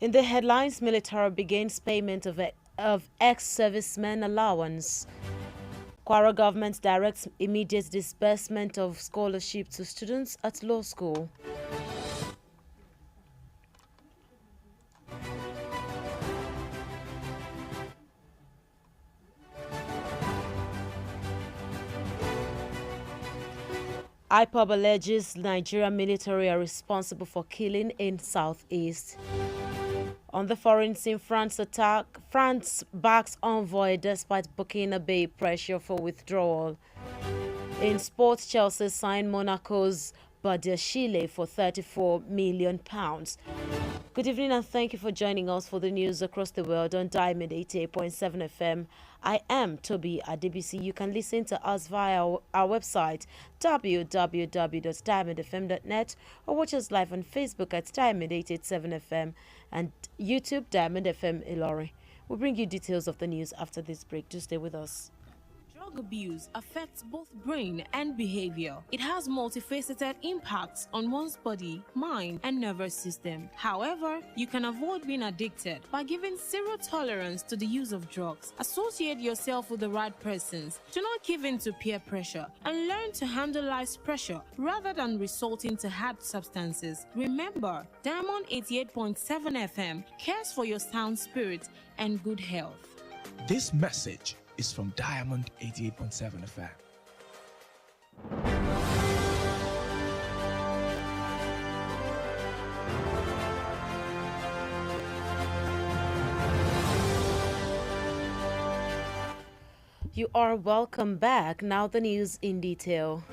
In the headlines, military begins payment of ex-servicemen allowance. Kwara government directs immediate disbursement of scholarship to students at law school. IPOB alleges Nigerian military are responsible for killing in Southeast. On the foreign scene, France backs envoy despite Burkina pressure for withdrawal. In sports, Chelsea signed Monaco's Badiashile for £34 million. Good evening and thank you for joining us for the news across the world on Diamond 88.7 FM. I am Tobi Adebisi. You can listen to us via our website www.diamondfm.net or watch us live on Facebook at Diamond 887 FM and YouTube Diamond FM Ilori. We'll bring you details of the news after this break. Do stay with us. Drug abuse affects both brain and behavior. It has multifaceted impacts on one's body, mind, and nervous system. However, you can avoid being addicted by giving zero tolerance to the use of drugs. Associate yourself with the right persons. Do not give in to peer pressure and learn to handle life's pressure rather than resorting to hard substances. Remember, Diamond 88.7 FM cares for your sound spirit and good health. This message is from Diamond 88.7 FM. You are welcome back. Now the news in detail.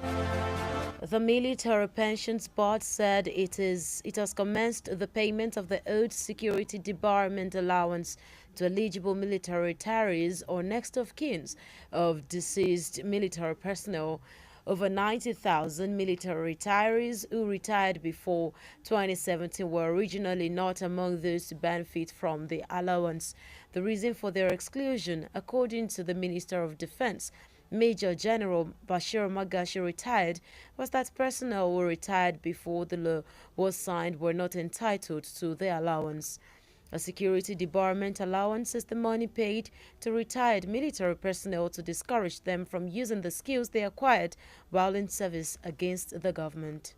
The Military Pensions Board said it has commenced the payment of the old security debarment allowance to eligible military retirees or next of kin of deceased military personnel. Over 90,000 military retirees who retired before 2017 were originally not among those to benefit from the allowance. The reason for their exclusion, according to the Minister of Defense, Major General Bashir Magashi, retired, was that personnel who retired before the law was signed were not entitled to the allowance. A security debarment allowance is the money paid to retired military personnel to discourage them from using the skills they acquired while in service against the government.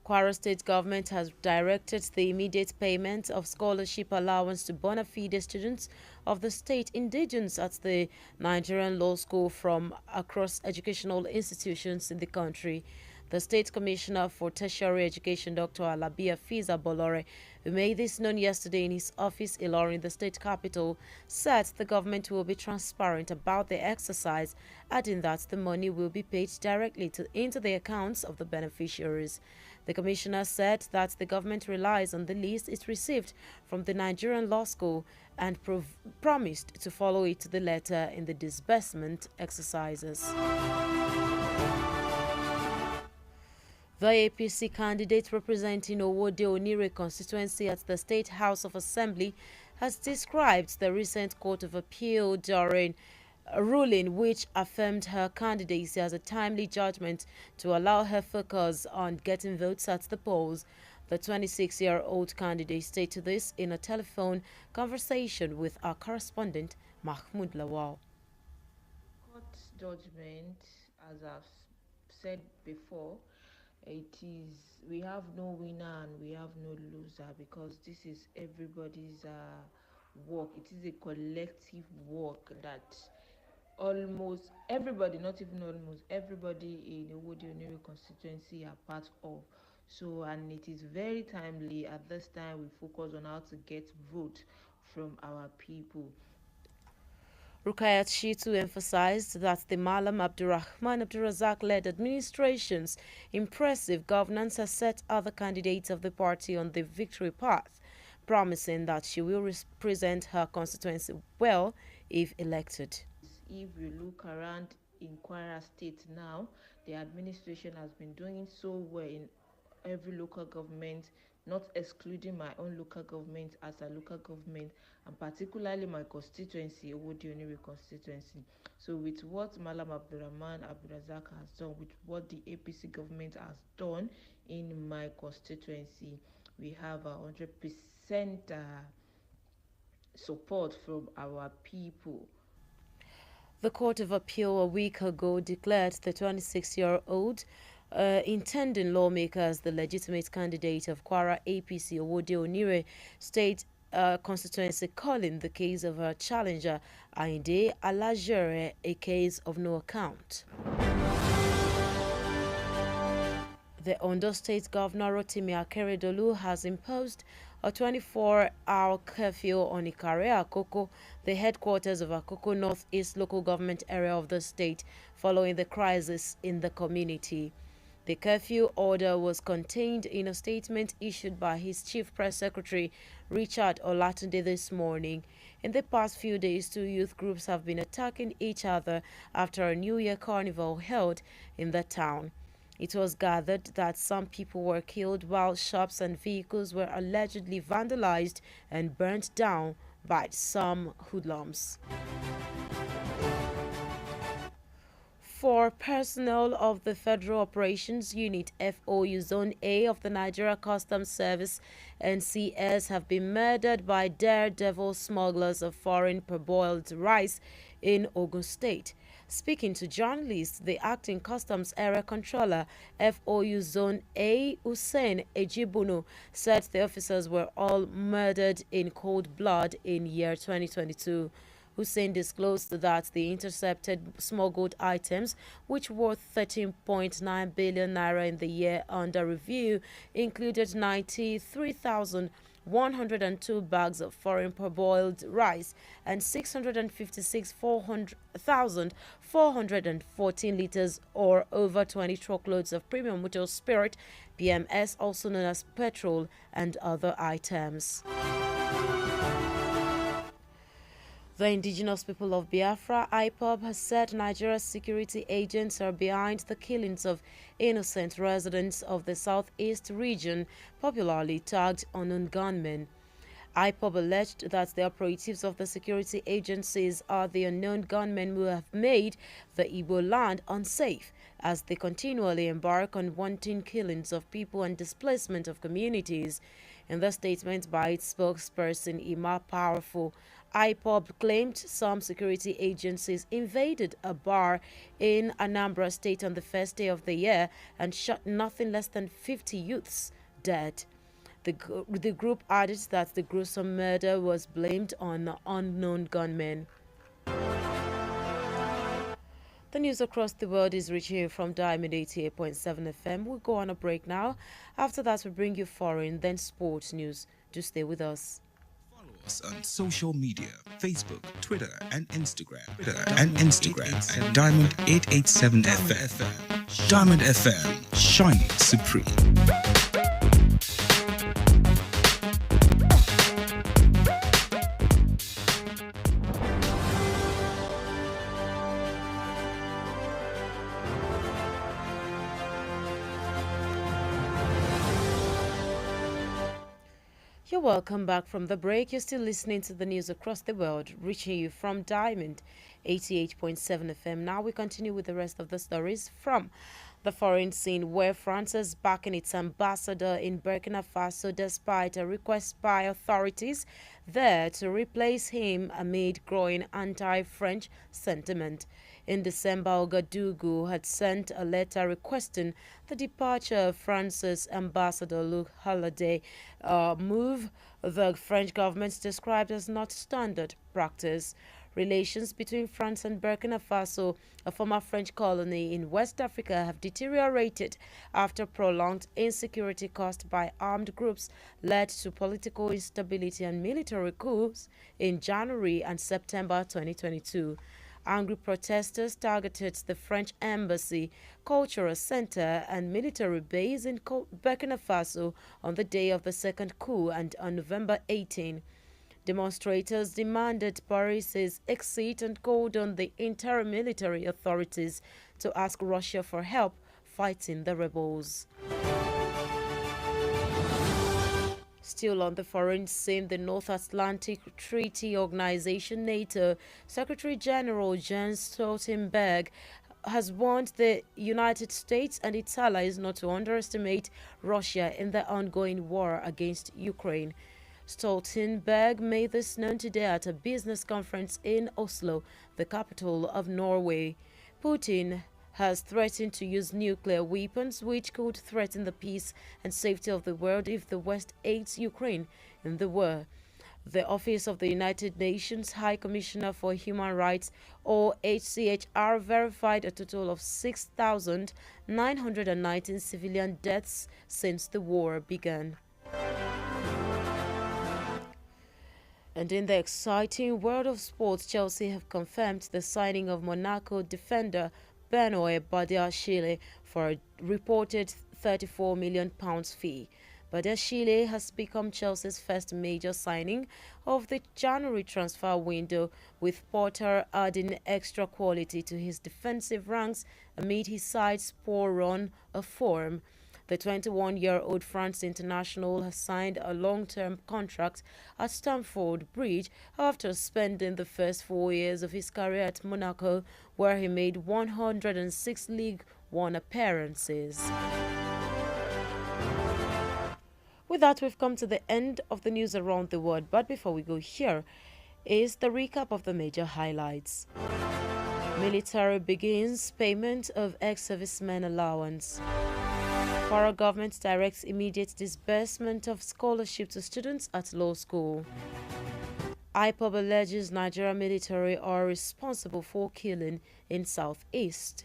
Kwara State government has directed the immediate payment of scholarship allowance to bona fide students of the state indigenous at the Nigerian Law School from across educational institutions in the country. The State Commissioner for Tertiary Education, Dr. Alabia Fiza Bolore, who made this known yesterday in his office in the state capital, said the government will be transparent about the exercise, adding that the money will be paid directly into the accounts of the beneficiaries. The commissioner said that the government relies on the list it received from the Nigerian Law School and promised to follow it to the letter in the disbursement exercises. The APC candidate representing Owode Onire constituency at the State House of Assembly has described the recent Court of Appeal during a ruling which affirmed her candidacy as a timely judgment to allow her focus on getting votes at the polls. The 26-year-old candidate stated this in a telephone conversation with our correspondent Mahmoud Lawal. Court judgment, as I've said before, we have no winner and we have no loser because this is everybody's work. It is a collective work that almost everybody, not even almost everybody in the Owode Onire constituency are part of. So, and it is very timely. At this time, we focus on how to get vote from our people. Rukayat Shitu emphasized that the Malam Abdurrahman Abdurazak-led administration's impressive governance has set other candidates of the party on the victory path, promising that she will represent her constituency well if elected. If you look around in Kwara State now, the administration has been doing so well in every local government, not excluding my own local government as a local government, and particularly my constituency, Owode Onire constituency. So with what Malam Abdurrahman Abdurazak has done, with what the APC government has done in my constituency, we have 100% support from our people. The Court of Appeal a week ago declared the 26-year-old intending lawmaker as the legitimate candidate of Kwara APC Owode Onire State constituency, calling the case of her challenger Ainde Alajere a case of no account. The Ondo State Governor Rotimi Akeredolu has imposed a 24-hour curfew on Ikare Akoko, the headquarters of Akoko Northeast local government area of the state, following the crisis in the community. The curfew order was contained in a statement issued by his chief press secretary, Richard Olatunde, this morning. In the past few days, two youth groups have been attacking each other after a New Year carnival held in the town. It was gathered that some people were killed while shops and vehicles were allegedly vandalized and burnt down by some hoodlums. For personnel of the Federal Operations Unit FOU Zone A of the Nigeria Customs Service NCS have been murdered by daredevil smugglers of foreign parboiled rice in Ogun State. Speaking to journalists, the acting customs area controller, FOU Zone A, Hussein Ejibuno, said the officers were all murdered in cold blood in year 2022. Hussein disclosed that the intercepted smuggled items, which worth 13.9 billion naira in the year under review, included 93,102 bags of foreign parboiled rice and 656,414 liters or over 20 truckloads of premium motor spirit, PMS, also known as petrol, and other items. The indigenous people of Biafra, IPOB, has said Nigeria's security agents are behind the killings of innocent residents of the southeast region, popularly tagged unknown gunmen. IPOB alleged that the operatives of the security agencies are the unknown gunmen who have made the Igbo land unsafe as they continually embark on wanton killings of people and displacement of communities. In the statement by its spokesperson, Ima Powerful, IPOB claimed some security agencies invaded a bar in Anambra State on the first day of the year and shot nothing less than 50 youths dead. The group added that the gruesome murder was blamed on unknown gunmen. The news across the world is reaching you from Diamond 88.7 FM. We'll go on a break now. After that, we'll bring you foreign, then sports news. Do stay with us. Follow us on social media, Facebook, Twitter, and Instagram. At Diamond 887 FM. Diamond FM, shining supreme. You're welcome back from the break. You're still listening to the news across the world, reaching you from Diamond 88.7 FM. Now we continue with the rest of the stories from the foreign scene, where France is backing its ambassador in Burkina Faso despite a request by authorities there to replace him amid growing anti-French sentiment. In December, Ouagadougou had sent a letter requesting the departure of France's ambassador Luc Holiday, move the French government described as not standard practice. Relations between France and Burkina Faso, a former French colony in West Africa, have deteriorated after prolonged insecurity caused by armed groups led to political instability and military coups in January and September 2022. Angry protesters targeted the French embassy, cultural center, and military base in Burkina Faso on the day of the second coup and on November 18. Demonstrators demanded Paris's exit and called on the interim military authorities to ask Russia for help fighting the rebels. Still on the foreign scene, the North Atlantic Treaty Organization NATO Secretary General Jens Stoltenberg has warned the United States and its allies not to underestimate Russia in the ongoing war against Ukraine. Stoltenberg made this known today at a business conference in Oslo, the capital of Norway. Putin has threatened to use nuclear weapons, which could threaten the peace and safety of the world if the West aids Ukraine in the war. The Office of the United Nations High Commissioner for Human Rights, or HCHR, verified a total of 6,919 civilian deaths since the war began. And in the exciting world of sports, Chelsea have confirmed the signing of Monaco defender Benoit Badiashile for a reported £34 million fee. Badiashile has become Chelsea's first major signing of the January transfer window, with Potter adding extra quality to his defensive ranks amid his side's poor run of form. The 21-year-old France international has signed a long-term contract at Stamford Bridge after spending the first 4 years of his career at Monaco, where he made 106 League One appearances. With that, we've come to the end of the news around the world. But before we go, here is the recap of the major highlights. Military begins payment of ex-servicemen allowance. Federal government directs immediate disbursement of scholarship to students at law school. IPOB alleges Nigerian military are responsible for killing in Southeast.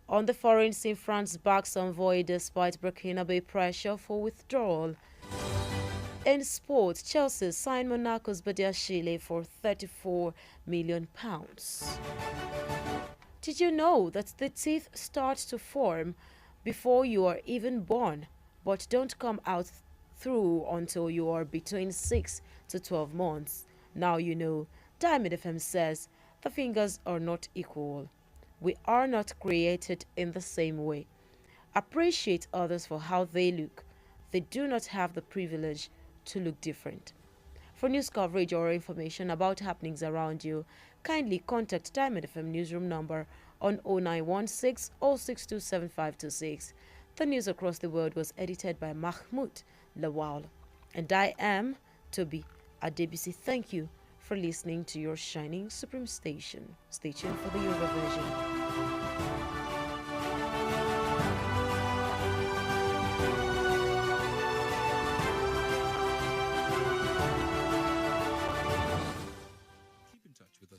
On the foreign scene, France backs envoy despite Burkinabe pressure for withdrawal. In sports, Chelsea signed Monaco's Badiashile for £34 million. Did you know that the teeth start to form before you are even born, but don't come out through until you are between 6 to 12 months? Now you know. Diamond FM says the fingers are not equal. We are not created in the same way. Appreciate others for how they look. They do not have the privilege to look different. For news coverage or information about happenings around you, kindly contact Diamond FM newsroom number on 0916 062 7526. The news across the world was edited by Mahmoud Lawal. And I am Tobi Adebisi. Thank you for listening to your shining supreme station. Stay tuned for the Yoruba version.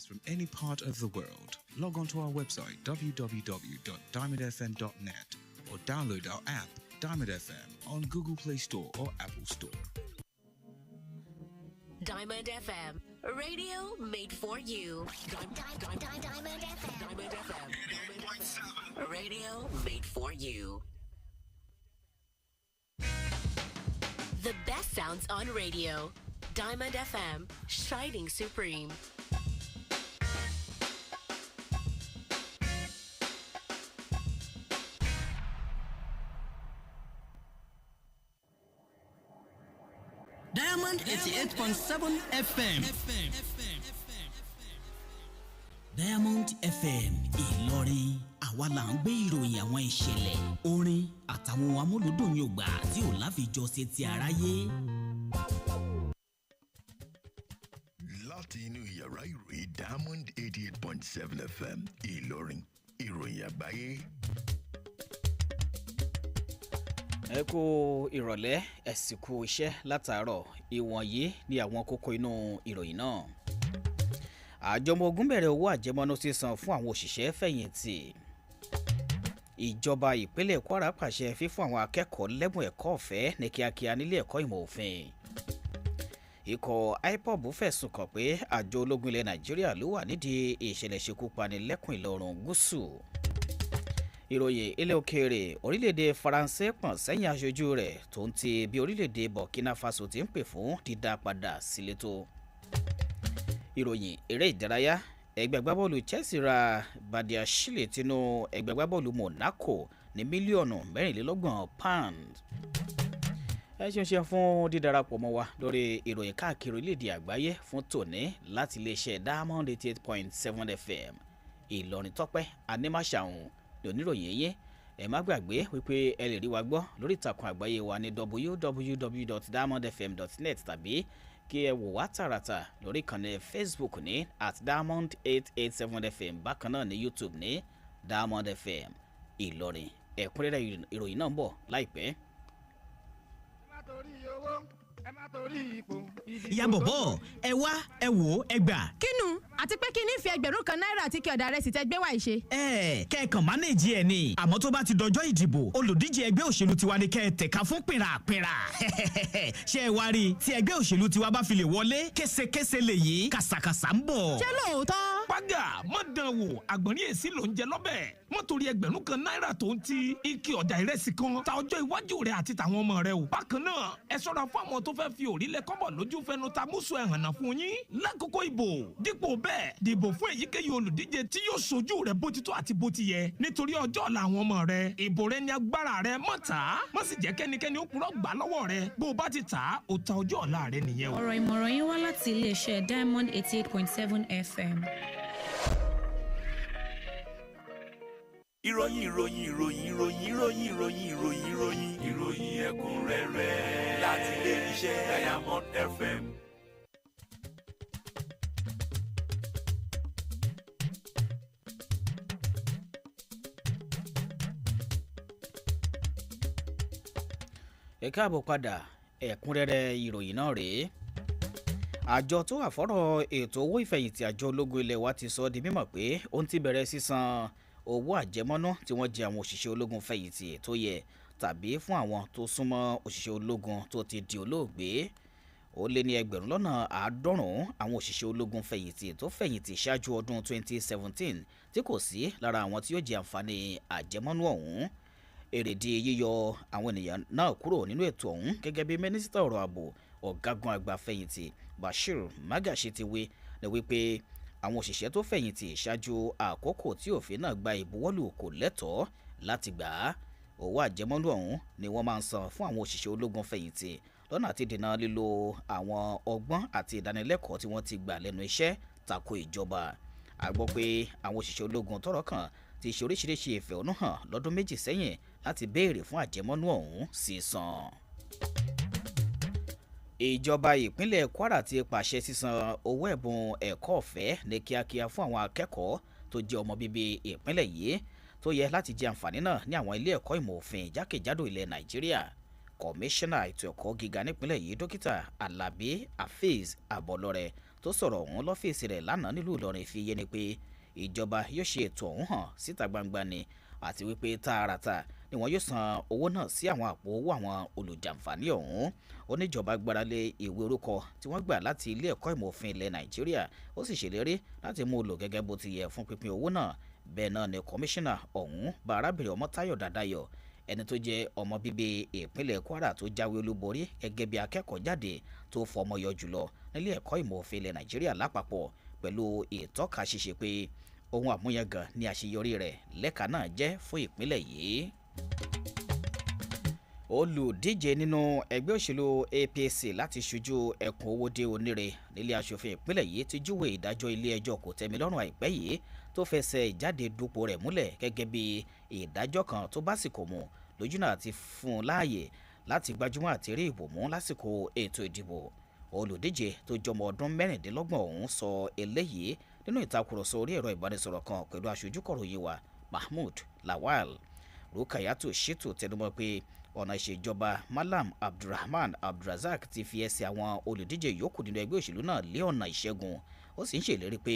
From any part of the world, log on to our website www.diamondfm.net or download our app Diamond FM on Google Play Store or Apple Store. Diamond FM, radio made for you. Diamond FM. Diamond FM. 88.7. Radio made for you. The best sounds on radio. Diamond FM, shining supreme. Diamond 88.7 FM. Diamond FM Ìlọrin, àwa là ń gbé ìròyìn àwọn ìṣẹ̀lẹ̀, orin àtàwọn amúlùdùn Yorùbá tí ò láfijọ́ ṣe ti aráyé. Láti inú yàrá ìròyìn Diamond 88.7 FM Ìlọrin, ìròyìn àgbáyé. Ẹ kú ìrọ̀lẹ́, ẹ sì kú iṣẹ́ látàárọ̀. Ìwọ̀nyí ni àwọn kókó inú ìròyìn náà. Àjọ ọmọ ogun bẹ̀rẹ̀ owó àjẹmọ́nú sísan fún àwọn òṣìṣẹ́ fẹ̀yìntì. Ìjọba ìpínlẹ̀ Kwara pàṣẹ fífún àwọn akẹ́kọ̀ọ́ lẹ́bùn ẹ̀kọ́ ọ̀fẹ́ ní kíákíá nílé ẹ̀kọ́ ìmọ̀ òfin. Ikọ̀ IPOB fẹ̀sùn kàn pé àjọ ológun ilẹ̀ Nàìjíríà ló wà nídìí ìṣẹ̀lẹ̀ ìṣekúpani lẹ́kùn ìlà oòrùn gúúsù. Ìròyìn ilẹ̀ òkèèrè, orílẹ̀-èdè Faransé pọ̀n sẹ́yìn aṣojú rẹ̀ tó ń ti bí orílẹ̀-èdè Burkina Faso ti ń pè fún dídá padà sílé tó. Ìròyìn eré ìdárayá, ẹgbẹ́ agbábọ́ọ̀lù Chelsea ra Badiashile tinú ẹgbẹ́ agbábọ́ọ̀lù Monaco ní mílíọ̀nù £24. Ẹ ṣeun fún dídarapọ̀ mọ́ wa lórí ìròyìn káàkiri orílẹ̀-èdè àgbáyé fún tòní láti iléeṣẹ́ Diamond 88.7 FM Ìlọrin Tope Animasahun ní oníròyìn yẹn. Ẹ má gbàgbé wípé ẹ lè rí wa gbọ́ lórí ìtàkùn àgbáyé wa ní www.diamondfm.net tàbí kí ẹ wò wá tààràtà lórí ìkànnì Facebook ní @diamond887fm, bákan náà ní YouTube ní Diamond FM Ìlọrin. Ẹ̀kúnrẹ́rẹ́ ìròyìn náà ń bọ̀ láìpẹ́. Ìyá bọ̀bọ̀ ẹ wá ẹ wò ẹ gbà. kínú àti pé kí ní fi ẹgbẹ̀rún kan náírà àti kí ọ̀dà rẹ̀ sì tẹ́ gbé wá ìṣe. Kẹ́ẹ̀kan mánéèjì ẹ̀ ni àmọ́ tó bá ti dọjọ́ ìdìbò olùdíje ẹgbẹ́ òṣèlú tiwa ni kẹ́ ẹ tẹ̀ka fún pìràpìrà. Ṣé ẹ wá rí i tí ẹgbẹ́ òṣèlú tiwa bá fi lè wọlé késekése lè yí kàsàkàsà ń bọ̀. ṣé lóòótọ́. Págà má dán wò àgbọ̀nrín èsì ló ń jẹ lọ́bẹ̀. Wọ́n torí ẹgbẹ̀rún kan náírà tó ń ti ike ọ̀dà ìrẹsì kan ta ọjọ́ iwájú rẹ̀ àti tàwọn ọmọ rẹ̀ o. Bákan náà ẹ ṣọ́ra fún àwọn tó fẹ́ fi òrílẹ̀ kọ́bọ̀ lójú fẹnu ta múṣọ ẹ̀hànà fún yín lákòókò ìbò. Dípò bẹ́ẹ̀ dìbò fún èyíkéyìí olùdíje tí yóò ṣojú rẹ̀ bó ti tó àti bó ti yẹ nítorí ọjọ́ ọ̀la àwọn ọmọ rẹ̀. Ìbò rẹ̀ ni agbára rẹ̀, mọ̀ tà á má sì jẹ́ kẹ́nikẹ́ni ó purọ́ gbà lọ́wọ́ rẹ̀. Bó o bá ti tà á ó ta ọjọ́ ọ̀la rẹ̀ nìyẹn o. Ọ̀rọ̀ ìmọ̀ràn yín wá láti iléeṣẹ́ Diamond 88.7 FM. ìròyìn ẹ̀kúnrẹ́rẹ́ láti ilé iṣẹ́ Diamond FM. Ẹ káàbọ̀ padà, ẹ̀kúnrẹ́rẹ́ ìròyìn náà rèé. Àjọ tó wà fọ́rọ̀ ètò owó ìfẹ̀yìntì àjọ ológun ilẹ̀ wa ti sọ di mímọ̀ pé ó ti bẹ̀rẹ̀ sísan owó àjẹmọ́nú tí wọ́n jẹ àwọn òṣìṣẹ́ ológun fẹ̀yìntì tó yẹ tàbí fún àwọn tó súnmọ́ òṣìṣẹ́ ológun tó ti di olóògbé. Ó lé ní 70,000 àwọn òṣìṣẹ́ ológun fẹ̀yìntì tó fẹ̀yìntì ṣáájú ọdún 2017 tí kò sí lára àwọn tí yóò jẹ àǹfààní àjẹmọ́nú ọ̀hún. Èrèdí yíyọ àwọn ènìyàn náà kúrò nínú ètò ọ̀hún gẹ́gẹ́ bí mínísítà ọ̀rọ̀ ààbò ọ̀gágun àgbà fẹ̀yìntì Bashir Magashi ti wí ní wípé àwọn òṣìṣẹ́ tó fẹ̀yìntì ṣáájú àkókò tí òfin náà gba ìbuwọ́lù kò lẹ́tọ̀ọ́ láti gbà á. Owó àjẹmọ́nú ọ̀hún ni wọ́n máa ń san fún àwọn òṣìṣẹ́ ológun fẹ̀yìntì lọ́nà àti dènà lílo àwọn ọgbọ́n àti ìdánilẹ́kọ̀ọ́ tí wọ́n ti gbà lẹ́nu iṣẹ́ tako ìjọba. A gbọ́ pé àwọn òṣìṣẹ́ ológun tọ́rọ̀ kàn ti ṣe oríṣiríṣi ìfẹ̀hónúhàn lọ́dún méjì sẹ́yìn láti béèrè fún àjẹmọ́nú ọ̀hún sísan. Ìjọba ìpínlẹ̀ Kwara ti pàṣẹ sísan owó ẹ̀bùn ẹ̀kọ́ ọ̀fẹ́ ní kíákíá fún àwọn akẹ́kọ̀ọ́ tó jẹ́ ọmọ bíbí ìpínlẹ̀ yìí tó yẹ láti jẹ àǹfààní náà ní àwọn ilé ẹ̀kọ́ ìmọ̀ òfin jákèjádò ilẹ̀ Nàìjíríà. Kọmíṣánná ètò ẹ̀kọ́ gíga nípínlẹ̀ yìí Dókítà Alabi Afeez Abolore tó sọ̀rọ̀ ọ̀hún lọ́fíìsì rẹ̀ lánàá nílùú Ìlọrin fi yé ni pé ìjọba yóò ṣe ètò ọ̀hún hàn síta gbangba ni àti wípé tààràtà ni wọn yóò san owó náà sí àwọn àpò owó àwọn olùjàǹfààní ọ̀hún. Ó ní ìjọba gbáralé ìwé orúkọ tí wọ́n gbà láti ilé ẹ̀kọ́ ìmọ̀ òfin ilẹ̀ Nàìjíríà, ó sì ṣèlérí láti mú un lò gẹ́gẹ́ bó ti yẹ fún pínpín owó náà. Bẹ́ẹ̀ náà ni kọmíṣánná ọ̀hún bá arábìnrin Ọmọ́táyọ̀ Dàdáyọ̀, ẹni tó jẹ́ ọmọ bíbí ìpínlẹ̀ Kwara tó jáwé olúborí gẹ́gẹ́ bí akẹ́kọ̀ọ́ jáde tó fọmọ yọ jùlọ nílé ẹ̀kọ́ ìmọ̀ òfin ilẹ̀ Nàìjíríà lápapọ̀, pẹ̀lú ìtọ́ka ṣíṣe pé ohun àmúyangàn ni àṣeyọrí rẹ̀ lẹ́ka náà jẹ́ fún ìpínlẹ̀ yìí. Olùdíje nínú ẹgbẹ́ òṣèlú APC láti ṣojú ẹkùn Owódé Onírè nílé aṣòfin ìpínlẹ̀ yìí ti júwe ìdájọ́ ilé ẹjọ́ kòtẹ́milọ́rùn àìpẹ́ yìí tó fẹsẹ̀ ìjáde dupò rẹ̀ múlẹ̀ gẹ́gẹ́ bí ìdájọ́ kan tó básìkò mu lójúnà àti fún un láàyè láti gbajúmọ̀ àti rí ìbò mú lásìkò ètò ìdìbò. Olùdíje tó jọmọ ọdún 26 ọ̀hún sọ eléyìí nínú ìtakùrọ̀sọ orí ẹ̀rọ ìbánisọ̀rọ̀ kan pẹ̀lú aṣojú kọ̀ròyìn wa Mahmood Lawal. Rukayatu Shitu tẹnumọ́ pé ọ̀nà ìṣèjọba Malam Abdulrahman Abdulrazak ti fi ẹsẹ̀ àwọn olùdíje yòókù nínú ẹgbẹ́ òṣèlú náà lé ọ̀nà ìṣẹ́gun. Ó sì ń ṣèlérí pé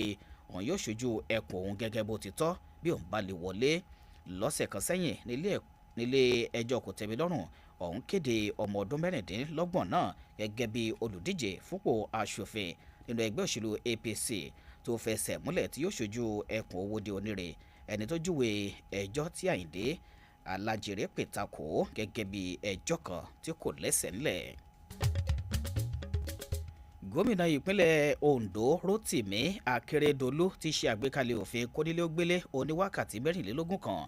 òun yóò ṣojú ẹkùn òun gẹ́gẹ́ bó ti tọ́ bí òun bá lè wọlé. Lọ́sẹ̀ kan sẹ́yìn nílé ẹjọ́ kòtẹ́milọ́rùn ọ̀hún kéde ọmọ ọdún 26 náà gẹ́gẹ́ bí olùdíje fúnpò aṣòfin nínú ẹgbẹ́ òṣèlú APC tó fẹsẹ̀ múlẹ̀ tí yóò ṣojú ẹkùn Owódé Onírè, ẹni tó júwe ẹjọ́ tí Àyìndé Alájèrè pè takò gẹ́gẹ́ bí ẹjọ́ kan tí kò lẹ́sẹ̀ ńlẹ̀. Gómìnà ìpínlẹ̀ Ondo Rotimi Akeredolu ti ṣe àgbékalẹ̀ òfin kónílé-ó-gbélé oníwákàtí 24 kan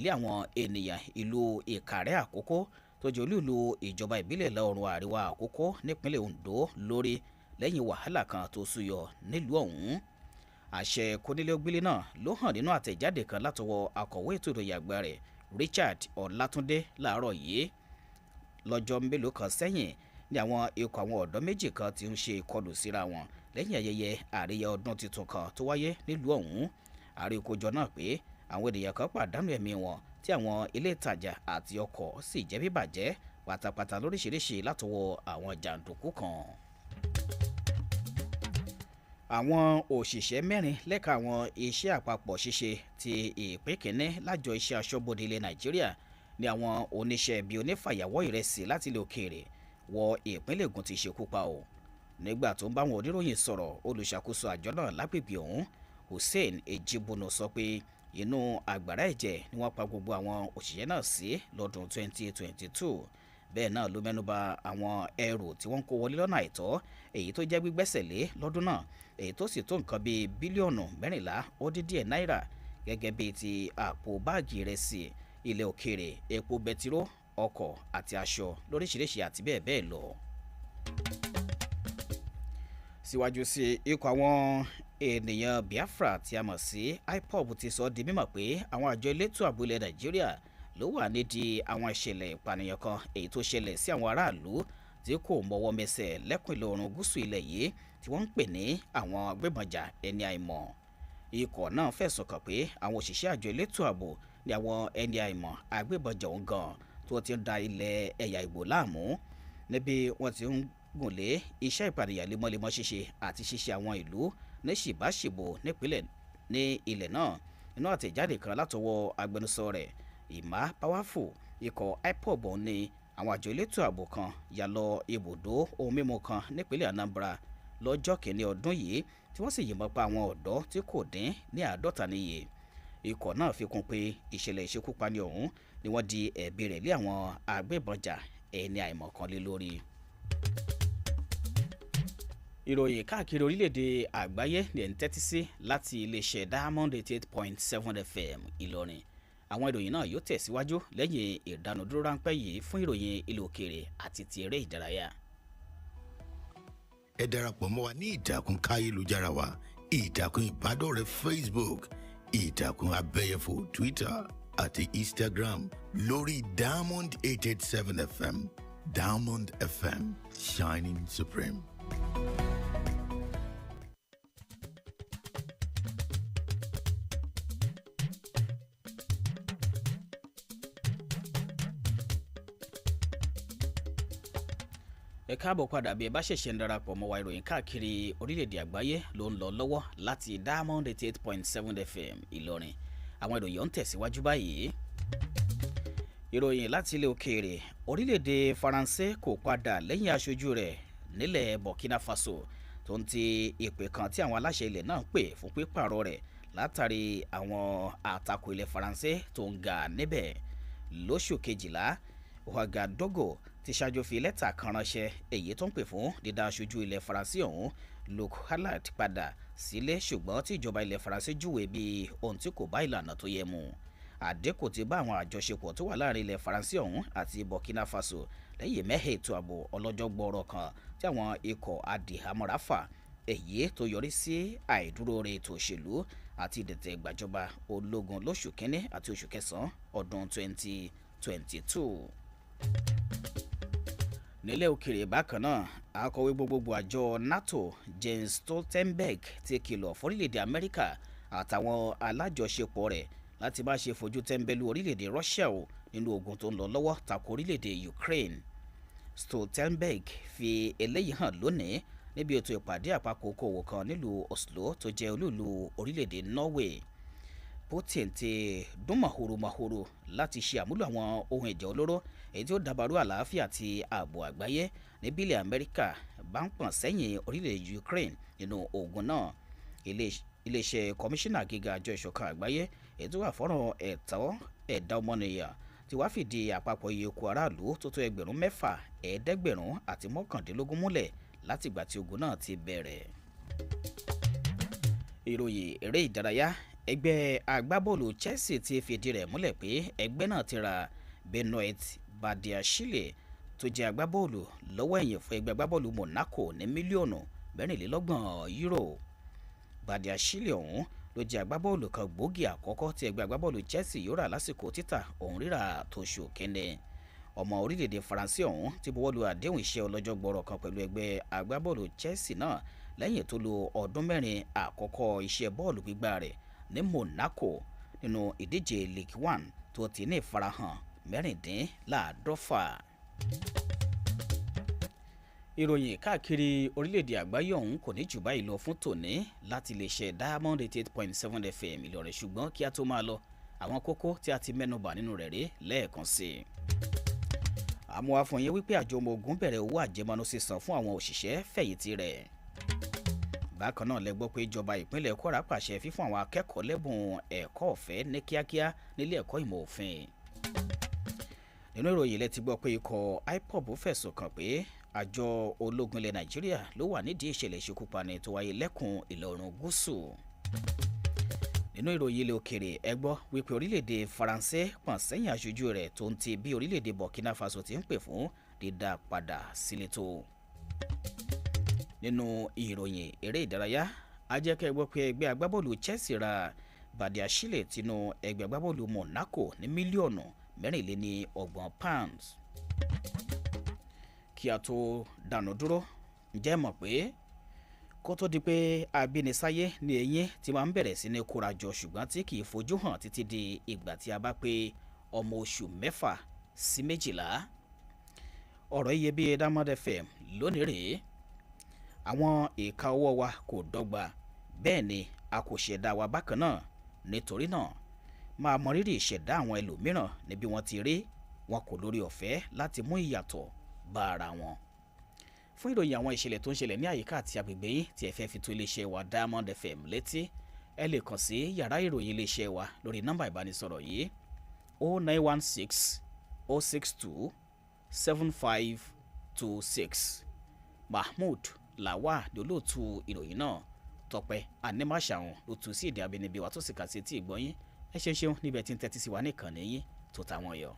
lé àwọn ènìyàn ìlú Ìkàrẹ́ Àkókó tó jẹ́ olú-ìlú ìjọba ìbílẹ̀ ìlà-oòrùn àríwá Àkókó nípínlẹ̀ Ondo lórí lẹ́yìn wàhálà kan tó súyọ nílùú ọ̀hún. àṣẹ kónílé-ó-gbélé náà ló hàn nínú àtẹ̀jáde kan látọwọ́ akọ̀wé ètò ìròyìn àgbà rẹ̀ Richard Ọlátúndé láàárọ̀ yìí. Lọ́jọ́ mélòó kan sẹ́yìn ni àwọn ikọ̀ àwọn ọ̀dọ́ méjì kan ti ń ṣe ìkọlù síra wọn lẹ́yìn ayẹyẹ àríyá ọdún tuntun kan tó wáyé nílùú ọ̀hún. Àríkójọ náà pé àwọn ènìyàn kan pàdánù ẹ̀mí wọn tí àwọn ilé ìtajà àti ọkọ̀ sì jẹ́ bíbàjẹ́ pátápátá lóríṣiríṣi látọwọ́ àwọn jàǹdùkú kan. Àwọn òṣìṣẹ́ mẹ́rin lẹ́ka àwọn iṣẹ́ àpapọ̀ ṣíṣe ti ìpín kínní lájọ iṣẹ́ aṣọ́bodè ilẹ̀ Nàìjíríà ní àwọn oníṣẹ́ ibi onífàyàwọ́ ìrẹsì láti ilẹ̀ òkèèrè wọ ìpínlẹ̀ Ògùn ti ṣekú pa o. Nígbà tó ń bá àwọn oníròyìn sọ̀rọ̀, olùṣàkóso àjọ náà lágbègbè ọ̀hún Hussein Ejibono sọ pé inú àgbàrá ẹ̀jẹ̀ ni wọ́n pa gbogbo àwọn òṣìṣẹ́ náà sí lọ́dún 2022. Bẹ́ẹ̀ náà ló mẹ́nuba àwọn ẹrù tí wọ́n ń kó wọlé lọ́nà àìtọ́ èyí tó jẹ́ gbígbẹ́sẹ̀ lé lọ́dún náà èyí tó sì tó nǹkan bíi bílíọ̀nù 14 ó dín díẹ̀ náírà gẹ́gẹ́ bíi ti àpò báàgì ìrẹsì ilẹ̀ òkèèrè, epo bẹtiró, ọkọ̀ àti aṣọ lóríṣiríṣi àti bẹ́ẹ̀ bẹ́ẹ̀ lọ. Síwájú sí ikọ̀ àwọn ènìyàn Biafra tí a mọ̀ sí IPOB ti sọ di mímọ̀ pé àwọn àjọ elétò ààbò ilẹ̀ Nàìjíríà ló wà nídìí àwọn ìṣẹ̀lẹ̀ ìpànìyàn kan èyí tó ṣẹlẹ̀ sí àwọn aráàlú tí kò mọwọ́ mẹsẹ̀ lẹ́kùn ìlà oòrùn gúúsù ilẹ̀ yìí tí wọ́n ń pè ní àwọn agbébọnjà ẹni àìmọ̀. Ikọ̀ náà fẹ̀sùn kàn pé àwọn òṣìṣẹ́ àjọ elétò ààbò ní àwọn ẹni àìmọ̀ agbébọnjà òun gan tó ti ń da ilẹ̀ ẹ̀yà Ìgbò láàmú níbi wọ́n ti ń gùn lé iṣẹ́ ìpànìyàn lemọ́lemọ́ ṣíṣe àti ṣíṣe àwọn ìlú ní ṣìbáṣìbò nípínlẹ̀ ní ilẹ̀ náà. Inú àtẹ̀jáde kan látọwọ́ agbẹnusọ rẹ̀ Ìmá Powerful, ikọ̀ IPOB ní àwọn àjọ elétò ààbò kan yà lọ ibùdó ohun mímu kan nípínlẹ̀ Anambra lọ́jọ́ kìíní ọdún yìí tí wọ́n sì yìnbọn pa àwọn ọ̀dọ́ tí kò dín ní 50 níye. Ikọ̀ náà fi kún pé ìṣẹ̀lẹ̀ ìṣekúpani ọ̀hún ni wọ́n di ẹ̀bi rẹ̀ lé àwọn agbébọnjà ẹni àìmọ̀kan lé lórí. Ìròyìn káàkiri orílẹ̀-èdè àgbáyé ní ẹ̀ ń tẹ́tí sí láti iléeṣẹ́ Diamond 88.7 FM Ìlọrin. Àwọn ìròyìn náà yóò tẹ̀síwájú lẹ́yìn ìdánudúró ráńpẹ́ yìí fún ìròyìn ilẹ̀ òkèèrè àti ti eré ìdárayá. Ẹ darapọ̀ mọ́ wa ní ìtàkùn káyélujára wa, ìtàkùn ìbádọ́rẹ̀ẹ́ Facebook, ìtàkùn abẹ́yẹfò Twitter àti Instagram lórí Diamond 887 FM. Diamond FM, shining supreme. Ẹ káàbọ̀ padà bí ẹ bá ṣẹ̀ṣẹ̀ ń darapọ̀ mọ́ wa, ìròyìn káàkiri orílẹ̀-èdè àgbáyé ló ń lọ lọ́wọ́ láti Diamond 88.7 FM Ìlọrin. Àwọn ìròyìn ọ̀hún tẹ̀síwájú báyìí. Ìròyìn láti ilẹ̀ òkèèrè, orílẹ̀-èdè Faransé kò padà lẹ́yìn aṣojú rẹ̀ nílẹ̀ Burkina Faso tó ń ti ìpè kan tí àwọn aláṣẹ ilẹ̀ náà ń pè fún pípààrọ̀ rẹ̀ látàrí àwọn àtakò ilẹ̀ Faransé tó ń ga níbẹ̀. Lóṣù kejìlá, Ouagadougou ti ṣáájú fi lẹ́tà kan ránṣẹ́ èyí tó ń pè fún dídá aṣojú ilẹ̀ Faransé ọ̀hún Luc Halad padà sílé, ṣùgbọ́n tí ìjọba ilẹ̀ Faransé júwe bí ohun tí kò bá ìlànà tó yẹ mu. Àdínkù ti bá àwọn àjọṣepọ̀ tó wà láàrin ilẹ̀ Faransé ọ̀hún àti Burkina Faso lẹ́yìn mẹ́hẹ̀ ètò ààbò ọlọ́jọ́ gbọ́ọ̀rọ̀ kan tí àwọn ikọ̀ adìhámọ́ra fà, èyí tó yọrí sí àìdúróore ètò òṣèlú àti ìdẹ̀tẹ̀ ìgbàjọba ológun lóṣù kínní àti oṣù kẹsàn-án ọdún 2022. Nílẹ̀ òkèèrè bákan náà, akọ̀wé gbogbogbò àjọ NATO Jens Stoltenberg ti kìlọ̀ fórílẹ̀-èdè Amẹ́ríkà àtàwọn alájọṣepọ̀ rẹ̀ láti má ṣe fojú tẹ́ńbẹ́lú orílẹ̀-èdè Russia o nínú ogun tó ń lọ lọ́wọ́ tako orílẹ̀-èdè Ukraine. Stoltenberg fi eléyìí hàn lónìí níbi ètò ìpàdé àpapọ̀ okòwò kan nílùú Oslo tó jẹ́ olúùlú orílẹ̀-èdè Norway. Putin ti dún màhòrò láti ṣe àmúlò àwọn ohun ìjà olóró èyí tí ó dàbàrú àlàáfíà àti ààbò àgbáyé ní bílẹ̀ Amẹ́ríkà bá ń pọ̀n sẹ́yìn orílẹ̀-èdè Ukraine nínú ogun náà. Iléeṣẹ́ kọmíṣánná gíga àjọ ìṣọ̀kan àgbáyé èyí tó wà fọ́rọ̀ ẹ̀tọ́ ẹ̀dá ọmọnìyàn ti wá fìdí àpapọ̀ iye ikú aráàlú tó tó 6,591 múlẹ̀ látìgbà tí ogun náà ti bẹ̀rẹ̀. Ìròyìn eré ìdárayá, ẹgbẹ́ agbábọ́ọ̀lù Chelsea ti fìdí rẹ̀ múlẹ̀ pé ẹgbẹ́ náà ti ra Benoit Badiashile tó jẹ́ agbábọ́ọ̀lù lọ́wọ́ ẹ̀yìn fún ẹgbẹ́ agbábọ́ọ̀lù Monaco ní mílíọ̀nù 24 euro. Badiashile ọ̀hún ló jẹ́ agbábọ́ọ̀lù kan gbòógì àkọ́kọ́ tí ẹgbẹ́ agbábọ́ọ̀lù Chelsea yóò rà lásìkò títà òun rírà tóṣù kẹ́ndẹ̀. Ọmọ orílẹ̀-èdè Faransé ọ̀hún ti buwọ́lu àdéhùn iṣẹ́ ọlọ́jọ́ gbọ́rọ̀ kan pẹ̀lú ẹgbẹ́ agbábọ́ọ̀lù Chelsea náà lẹ́yìn tó lo ọdún mẹ́rin àkọ́kọ́ iṣẹ́ bọ́ọ̀lù gbígbá rẹ̀ ní Monaco nínú ìdíje League One tó ti ní ìfarahàn mẹ́rìndínláàádọ́fà. Ìròyìn káàkiri orílẹ̀-èdè àgbáyé ọ̀hún kò ní jù báyìí lọ fún tòní láti lè ṣe Diamond 88.7 FM Ìlọrin, ṣùgbọ́n kí a tó máa lọ àwọn kókó tí a ti mẹ́nubà nínú rẹ̀ rí lẹ́ẹ̀kan sí i. Àmọ́ àfọ̀yẹ́ wípé àjọ ọmọ ogun bẹ̀rẹ̀ owó àjẹmọ́nú sísan fún àwọn òṣìṣẹ́ fẹ̀yìntì rẹ̀. Bákan náà lẹ gbọ́ pé ìjọba ìpínlẹ̀ Kwara pàṣẹ fífún àwọn akẹ́kọ̀ọ́ lẹ́bùn ẹ̀kọ́ ọ̀fẹ́ ní kíákíá nílé ẹ̀kọ́ ìmọ̀ òfin. Nínú ìròyìn lẹ ti gbọ́ pé ikọ̀ IPOB fẹ̀sùn kàn pé àjọ ológun ilẹ̀ Nàìjíríà ló wà nídìí ìṣẹ̀lẹ̀ ìṣekúpani tó wáyé lẹ́kùn ìlà oòrùn gúúsù. Nínú ìròyìn ilẹ̀ òkèrè ẹ gbọ́ wípé orílẹ̀-èdè Faransé pọ̀n sẹ́yìn aṣojú rẹ̀ tó ń ti bí orílẹ̀-èdè Burkina Faso ti ń pè fún dídá padà sílé tó. Nínú ìròyìn eré ìdárayá a jẹ́ kẹ́ gbọ́ pé ẹgbẹ́ agbábọ́ọ̀lù Chelsea ra Badiashile tinú ẹgbẹ́ agbábọ́ọ̀lù Monaco ní mílíọ̀nù £24. Kí a tó dànù dúró ǹjẹ́ mọ̀ pé kó tó di pé abínisáyé ní eyín tí máa ń bẹ̀rẹ̀ sí ní kórajọ ṣùgbọ́n tí kì í fojú hàn títí di ìgbà tí a bá pé ọmọ oṣù 6 sí 12. Ọ̀rọ̀ iyebíye Diamond FM lónìí rèé. Àwọn ìka ọwọ́ wa kò dọ́gba bẹ́ẹ̀ ni a kò ṣẹ̀dá wa bákan náà, nítorí náà máa mọrírì ìṣẹ̀dá àwọn ẹlòmíràn níbi wọ́n ti rí wọn kò lórí ọ̀fẹ́ láti mú ìyàtọ̀ bá ara wọn. Fún ìròyìn àwọn ìṣẹ̀lẹ̀ tó ń ṣẹlẹ̀ ní àyíká àti agbègbè yín tí ẹ fẹ́ fi tó iléeṣẹ́ wa Diamond FM létí ẹ lè kàn sí yàrá ìròyìn iléeṣẹ́ wa lórí nọ́mbà ìbánisọ̀rọ̀ yìí 0916 062 7526. Mahmood Lawal ni olóòtú ìròyìn náà. Tope Animasahun ló tú sí èdè abínibí wa tó sì kà sí etí ìgbọ́yín. Ẹ ṣeun níbẹ̀ tí ń tẹ́tí sí wa nìkan nìyí tó táwọn yọ.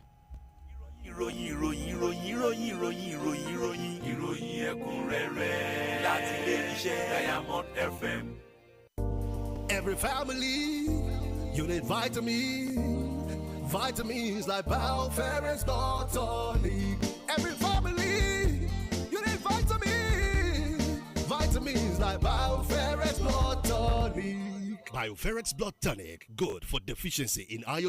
ìròyìn ẹ̀kúnrẹ́rẹ́ láti ilé iṣẹ́ Diamond FM. Every family, you need vitamins like Bioferrous Blood Tonic. Every family, you need vitamins like Bioferrous Blood Tonic. Bioferrous Blood Tonic, good for deficiency in iron.